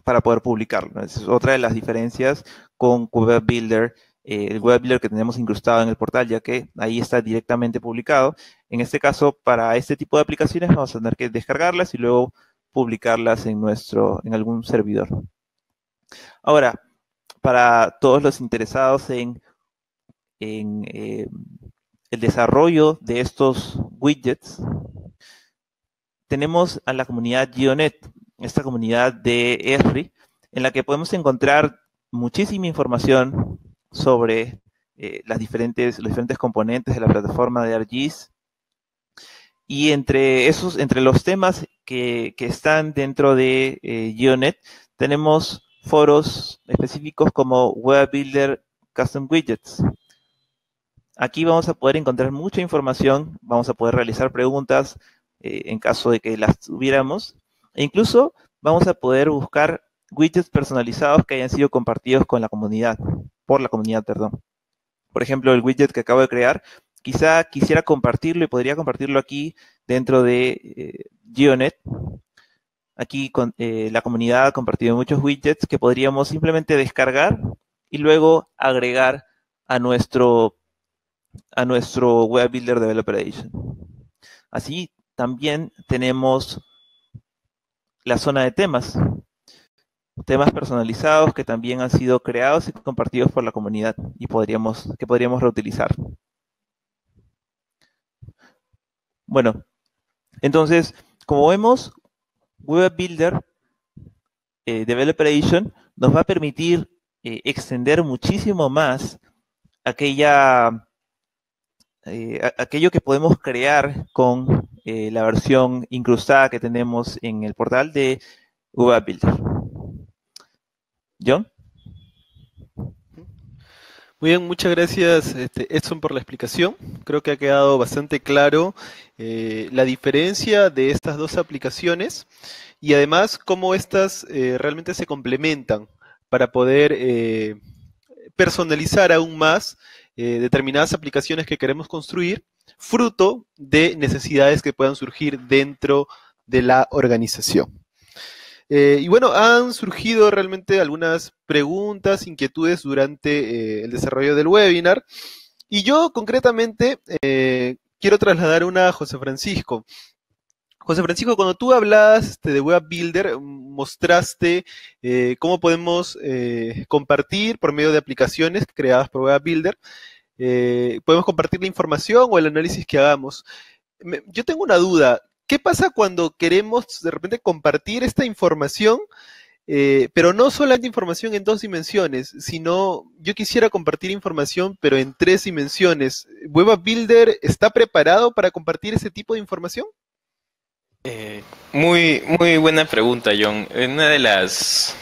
para poder publicarlo. Esa es otra de las diferencias con Web Builder, el Web Builder que tenemos incrustado en el portal, ya que ahí está directamente publicado. En este caso, para este tipo de aplicaciones vamos a tener que descargarlas y luego publicarlas en algún servidor. Ahora, para todos los interesados en el desarrollo de estos widgets, tenemos a la comunidad Geonet, esta comunidad de Esri, en la que podemos encontrar muchísima información sobre los diferentes componentes de la plataforma de ArcGIS. Y entre los temas que están dentro de Geonet, tenemos foros específicos como Web Builder Custom Widgets. Aquí vamos a poder encontrar mucha información, vamos a poder realizar preguntas en caso de que las tuviéramos, e incluso vamos a poder buscar widgets personalizados que hayan sido compartidos con la comunidad, por la comunidad, perdón. Por ejemplo, el widget que acabo de crear, quizá quisiera compartirlo y podría compartirlo aquí dentro de GeoNet. Aquí la comunidad ha compartido muchos widgets que podríamos simplemente descargar y luego agregar a nuestro Web Builder Developer Edition. Así también tenemos la zona de temas personalizados que también han sido creados y compartidos por la comunidad y que podríamos reutilizar. Bueno, entonces, como vemos, Web Builder Developer Edition nos va a permitir extender muchísimo más aquello que podemos crear con la versión incrustada que tenemos en el portal de Web Builder. ¿John? Muy bien, muchas gracias Edson por la explicación. Creo que ha quedado bastante claro la diferencia de estas dos aplicaciones y además cómo estas realmente se complementan para poder personalizar aún más determinadas aplicaciones que queremos construir, fruto de necesidades que puedan surgir dentro de la organización. Y bueno, han surgido realmente algunas preguntas, inquietudes durante el desarrollo del webinar. Y yo concretamente quiero trasladar una a José Francisco. José Francisco, cuando tú hablabas de Web Builder, mostraste cómo podemos compartir por medio de aplicaciones creadas por Web Builder. Podemos compartir la información o el análisis que hagamos. Yo tengo una duda. ¿Qué pasa cuando queremos de repente compartir esta información, pero no solamente información en 2 dimensiones, sino yo quisiera compartir información, pero en 3 dimensiones? ¿Web Builder está preparado para compartir ese tipo de información? Muy buena pregunta, John. Una de las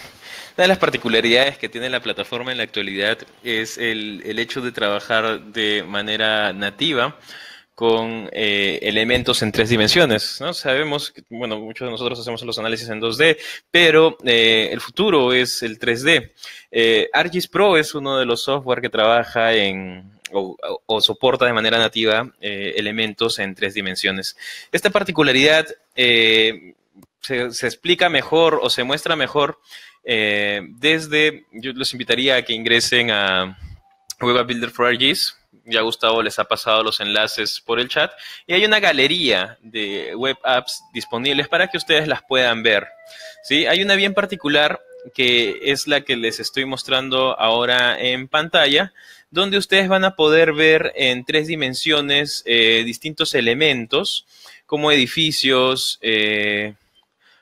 particularidades que tiene la plataforma en la actualidad es el hecho de trabajar de manera nativa con elementos en 3 dimensiones, ¿no? Sabemos que, bueno, muchos de nosotros hacemos los análisis en 2D, pero el futuro es el 3D. ArcGIS Pro es uno de los software que trabaja o soporta de manera nativa elementos en 3 dimensiones. Esta particularidad se explica mejor o se muestra mejor yo los invitaría a que ingresen a Web Builder for ArcGIS. Ya Gustavo les ha pasado los enlaces por el chat y hay una galería de web apps disponibles para que ustedes las puedan ver, ¿sí? Hay una bien particular que es la que les estoy mostrando ahora en pantalla, donde ustedes van a poder ver en 3 dimensiones distintos elementos como edificios,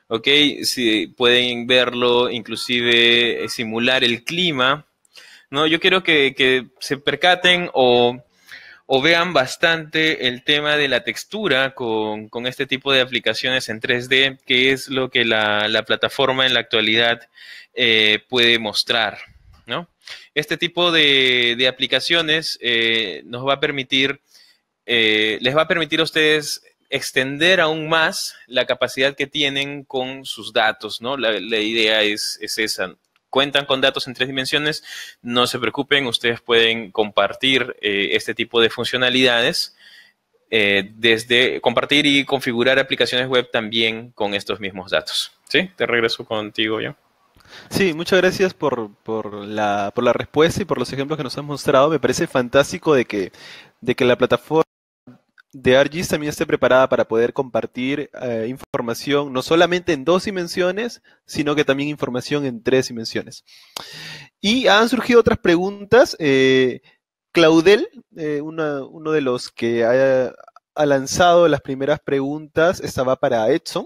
¿ok? Si pueden verlo, inclusive simular el clima, ¿no? Yo quiero que se percaten o vean bastante el tema de la textura con este tipo de aplicaciones en 3D, que es lo que la plataforma en la actualidad puede mostrar, ¿no? Este tipo de aplicaciones les va a permitir a ustedes extender aún más la capacidad que tienen con sus datos, ¿no? La idea es esa. Cuentan con datos en 3 dimensiones, no se preocupen, ustedes pueden compartir este tipo de funcionalidades, desde compartir y configurar aplicaciones web también con estos mismos datos. ¿Sí? Te regreso contigo, yo. Sí, muchas gracias por la respuesta y por los ejemplos que nos has mostrado. Me parece fantástico de que la plataforma de ArcGIS también esté preparada para poder compartir información no solamente en 2 dimensiones, sino que también información en 3 dimensiones. Y han surgido otras preguntas. Claudel, uno de los que ha lanzado las primeras preguntas, esta va para Edson.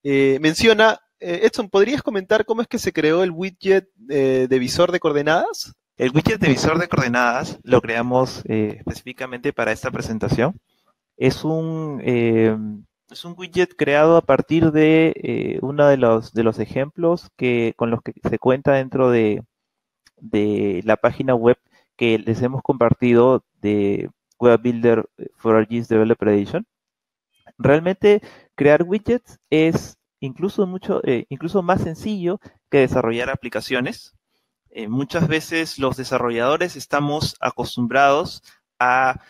Menciona, Edson, ¿podrías comentar cómo es que se creó el widget de visor de coordenadas? El widget de visor de coordenadas lo creamos específicamente para esta presentación. Es un widget creado a partir de uno de los ejemplos con los que se cuenta dentro de la página web que les hemos compartido de Web Builder for ArcGIS Developer Edition. Realmente crear widgets es incluso más sencillo que desarrollar aplicaciones. Muchas veces los desarrolladores estamos acostumbrados a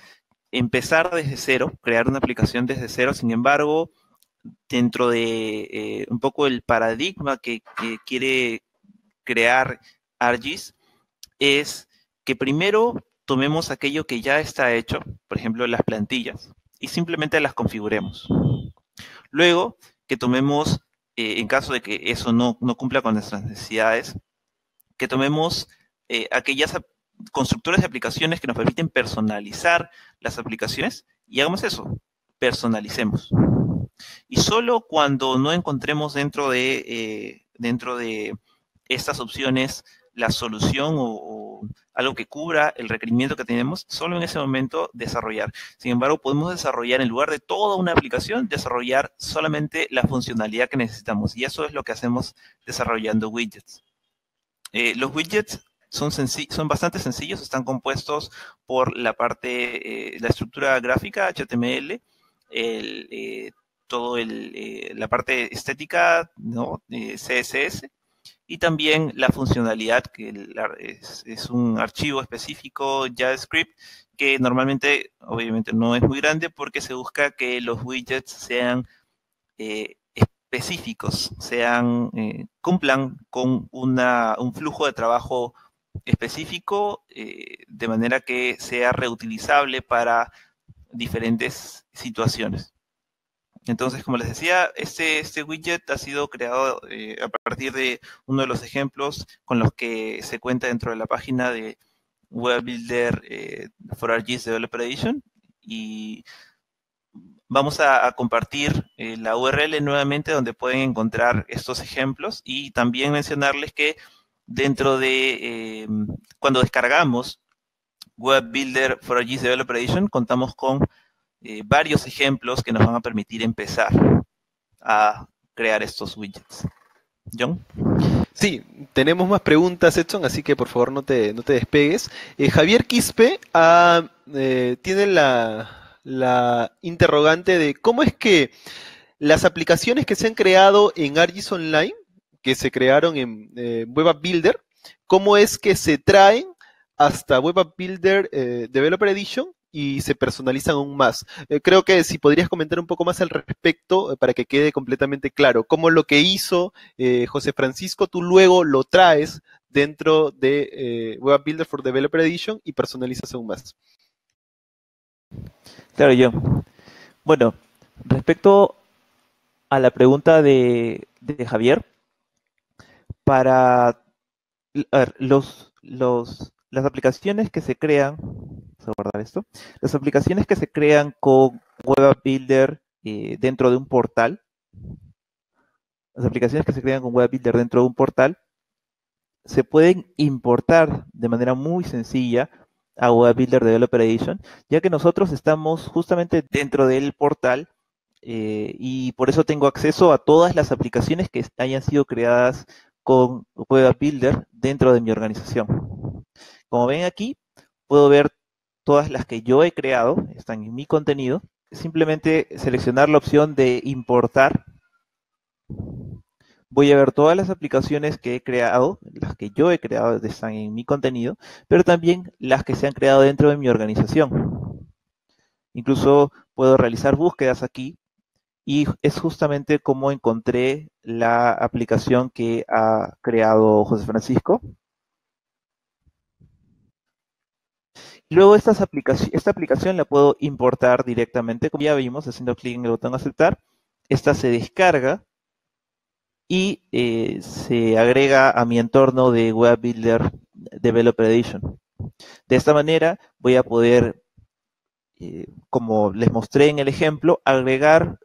empezar desde cero, crear una aplicación desde cero. Sin embargo, dentro de un poco el paradigma que quiere crear ArcGIS, es que primero tomemos aquello que ya está hecho, por ejemplo, las plantillas, y simplemente las configuremos. Luego, que tomemos, en caso de que eso no cumpla con nuestras necesidades, que tomemos aquellas constructores de aplicaciones que nos permiten personalizar las aplicaciones y hagamos eso, personalicemos. Y solo cuando no encontremos dentro de estas opciones la solución o algo que cubra el requerimiento que tenemos, solo en ese momento desarrollar. Sin embargo, podemos desarrollar, en lugar de toda una aplicación, desarrollar solamente la funcionalidad que necesitamos. Y eso es lo que hacemos desarrollando widgets. Los widgets son bastante sencillos, están compuestos por la parte, la estructura gráfica, HTML, la parte estética, ¿no? CSS, y también la funcionalidad, que es un archivo específico JavaScript, que normalmente, obviamente, no es muy grande porque se busca que los widgets sean específicos, cumplan con un flujo de trabajo específico, de manera que sea reutilizable para diferentes situaciones. Entonces, como les decía, este widget ha sido creado a partir de uno de los ejemplos con los que se cuenta dentro de la página de Web Builder for ArcGIS Developer Edition, y vamos a compartir la URL nuevamente donde pueden encontrar estos ejemplos, y también mencionarles que dentro de cuando descargamos Web Builder for ArcGIS Developer Edition, contamos con varios ejemplos que nos van a permitir empezar a crear estos widgets. ¿John? Sí, tenemos más preguntas, Edson, así que por favor no te despegues. Javier Quispe tiene la interrogante de cómo es que las aplicaciones que se han creado en ArcGIS Online, que se crearon en Web App Builder, cómo es que se traen hasta Web App Builder Developer Edition y se personalizan aún más. Creo que si podrías comentar un poco más al respecto para que quede completamente claro cómo lo que hizo José Francisco, tú luego lo traes dentro de Web App Builder for Developer Edition y personalizas aún más. Claro, John. Bueno, respecto a la pregunta de Javier, para a ver, las aplicaciones que se crean, vamos a guardar esto, las aplicaciones que se crean con Web App Builder dentro de un portal, las aplicaciones que se crean con Web App Builder dentro de un portal, se pueden importar de manera muy sencilla a Web Builder Developer Edition, ya que nosotros estamos justamente dentro del portal y por eso tengo acceso a todas las aplicaciones que hayan sido creadas con Web App Builder dentro de mi organización. Como ven aquí, puedo ver todas las que yo he creado, están en mi contenido. Simplemente seleccionar la opción de importar. Voy a ver todas las aplicaciones que he creado, las que yo he creado están en mi contenido, pero también las que se han creado dentro de mi organización. Incluso puedo realizar búsquedas aquí y es justamente como encontré la aplicación que ha creado José Francisco. Luego esta aplicación la puedo importar directamente, como ya vimos, haciendo clic en el botón aceptar. Esta se descarga y se agrega a mi entorno de Web Builder Developer Edition. De esta manera voy a poder, como les mostré en el ejemplo, agregar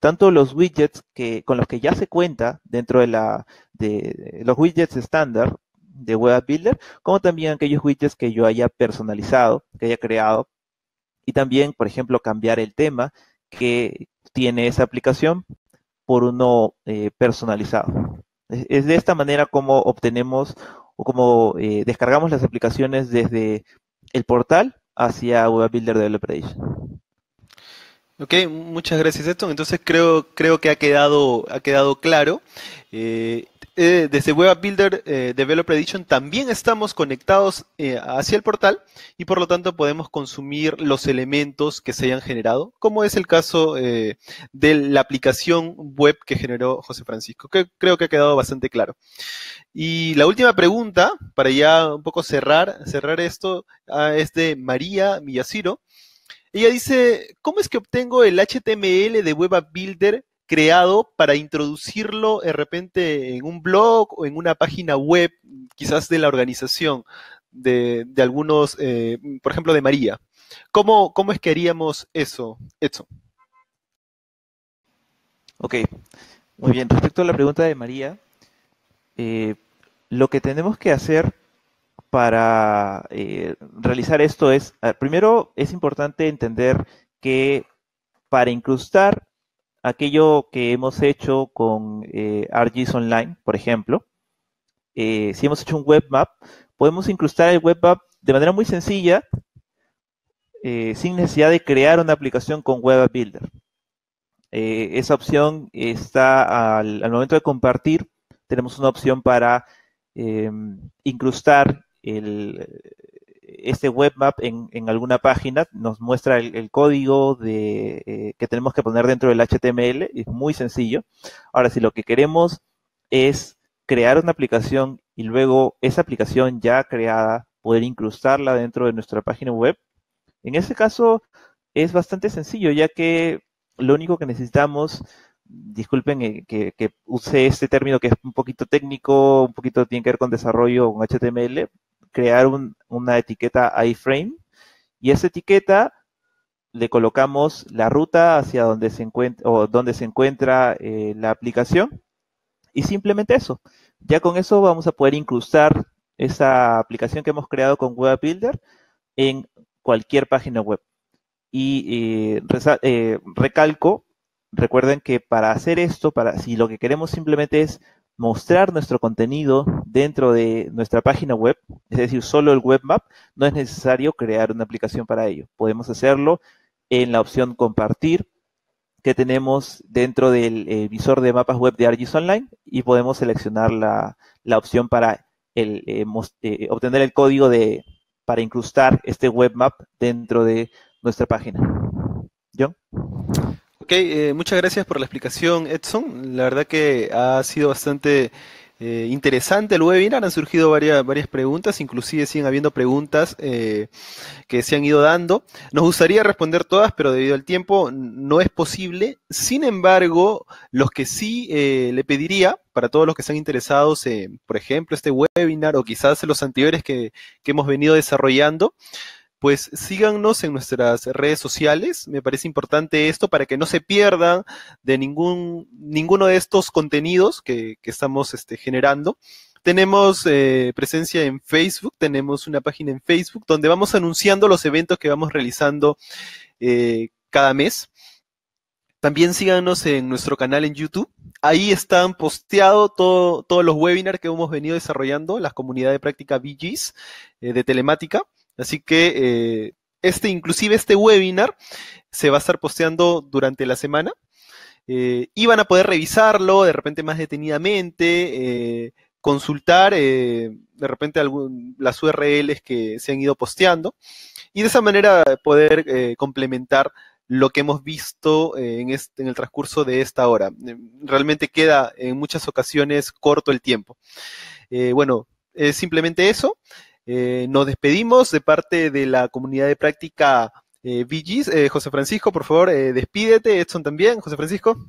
tanto los widgets con los que ya se cuenta dentro de los widgets estándar de Web Builder, como también aquellos widgets que yo haya personalizado, que haya creado, y también, por ejemplo, cambiar el tema que tiene esa aplicación por uno personalizado. Es de esta manera como obtenemos o como descargamos las aplicaciones desde el portal hacia Web Builder Developer Edition. Ok, muchas gracias, Edson. Entonces creo que ha quedado claro. Eh, Desde Web App Builder Developer Edition también estamos conectados hacia el portal y por lo tanto podemos consumir los elementos que se hayan generado, como es el caso de la aplicación web que generó José Francisco, que creo que ha quedado bastante claro. Y la última pregunta, para ya un poco cerrar esto, es de María Miyashiro. Ella dice, ¿cómo es que obtengo el HTML de Web App Builder creado para introducirlo de repente en un blog o en una página web, quizás de la organización de algunos, por ejemplo, de María? ¿Cómo es que haríamos eso, Edson? Ok, muy bien. Respecto a la pregunta de María, eh, lo que tenemos que hacer para realizar esto es, primero es importante entender que para incrustar aquello que hemos hecho con ArcGIS Online, por ejemplo, si hemos hecho un web map, podemos incrustar el web map de manera muy sencilla, sin necesidad de crear una aplicación con Web App Builder. Esa opción está al momento de compartir, tenemos una opción para incrustar este webmap en alguna página, nos muestra el código que tenemos que poner dentro del HTML, es muy sencillo. Ahora, si lo que queremos es crear una aplicación y luego esa aplicación ya creada, poder incrustarla dentro de nuestra página web, en ese caso es bastante sencillo, ya que lo único que necesitamos, disculpen que use este término que es un poquito técnico, un poquito tiene que ver con desarrollo con HTML, crear una etiqueta iframe y esa etiqueta le colocamos la ruta hacia donde se encuentra o donde se encuentra la aplicación y simplemente eso. Ya con eso vamos a poder incrustar esa aplicación que hemos creado con Web Builder en cualquier página web. Y recalco, recuerden que para hacer esto, si lo que queremos simplemente es mostrar nuestro contenido dentro de nuestra página web, es decir, solo el webmap, no es necesario crear una aplicación para ello. Podemos hacerlo en la opción compartir que tenemos dentro del visor de mapas web de ArcGIS Online y podemos seleccionar la opción para obtener el código para incrustar este webmap dentro de nuestra página. ¿John? Ok, muchas gracias por la explicación, Edson. La verdad que ha sido bastante interesante el webinar. Han surgido varias preguntas, inclusive siguen habiendo preguntas que se han ido dando. Nos gustaría responder todas, pero debido al tiempo no es posible. Sin embargo, los que sí le pediría, para todos los que están interesados en, por ejemplo, este webinar o quizás en los anteriores que hemos venido desarrollando, pues síganos en nuestras redes sociales. Me parece importante esto para que no se pierdan de ninguno de estos contenidos que estamos generando. Tenemos presencia en Facebook, tenemos una página en Facebook donde vamos anunciando los eventos que vamos realizando cada mes. También síganos en nuestro canal en YouTube. Ahí están posteados todos los webinars que hemos venido desarrollando, las comunidades de práctica VGs de telemática. Así que inclusive este webinar se va a estar posteando durante la semana y van a poder revisarlo de repente más detenidamente, consultar de repente las URLs que se han ido posteando y de esa manera poder complementar lo que hemos visto en el transcurso de esta hora. Realmente queda en muchas ocasiones corto el tiempo. Bueno, es simplemente eso. Nos despedimos de parte de la comunidad de práctica VGs. José Francisco, por favor, despídete. Edson también. José Francisco.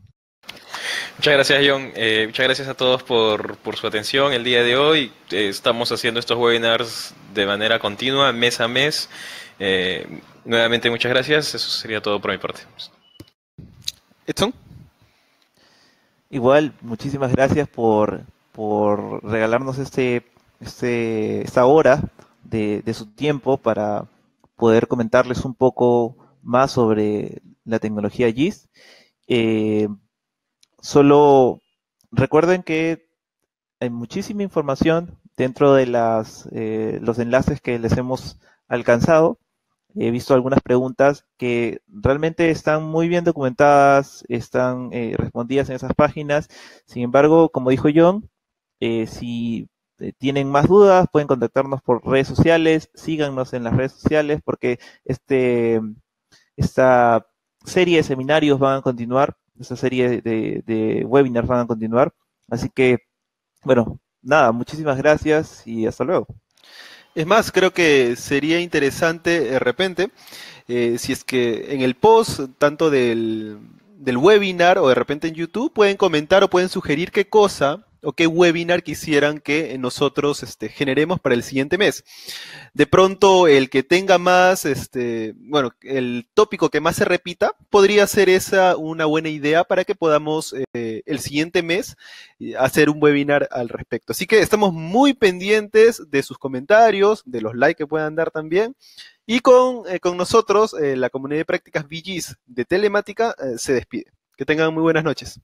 Muchas gracias, John. Muchas gracias a todos por su atención el día de hoy. Estamos haciendo estos webinars de manera continua, mes a mes. Nuevamente, muchas gracias. Eso sería todo por mi parte. Edson. Igual, muchísimas gracias por regalarnos esta hora de su tiempo para poder comentarles un poco más sobre la tecnología GIS. Solo recuerden que hay muchísima información dentro de los enlaces que les hemos alcanzado. he visto algunas preguntas que realmente están muy bien documentadas, están respondidas en esas páginas. Sin embargo, como dijo John, si tienen más dudas, pueden contactarnos por redes sociales, síganos en las redes sociales porque esta serie de seminarios van a continuar, esta serie de webinars van a continuar. Así que, bueno, nada, muchísimas gracias y hasta luego. Es más, creo que sería interesante de repente, si es que en el post, tanto del webinar o de repente en YouTube, pueden comentar o pueden sugerir qué cosa o qué webinar quisieran que nosotros generemos para el siguiente mes. De pronto, el que tenga más, bueno, el tópico que más se repita, podría ser esa una buena idea para que podamos el siguiente mes hacer un webinar al respecto. Así que estamos muy pendientes de sus comentarios, de los likes que puedan dar también. Y con nosotros, la comunidad de prácticas VGs de telemática se despide. Que tengan muy buenas noches.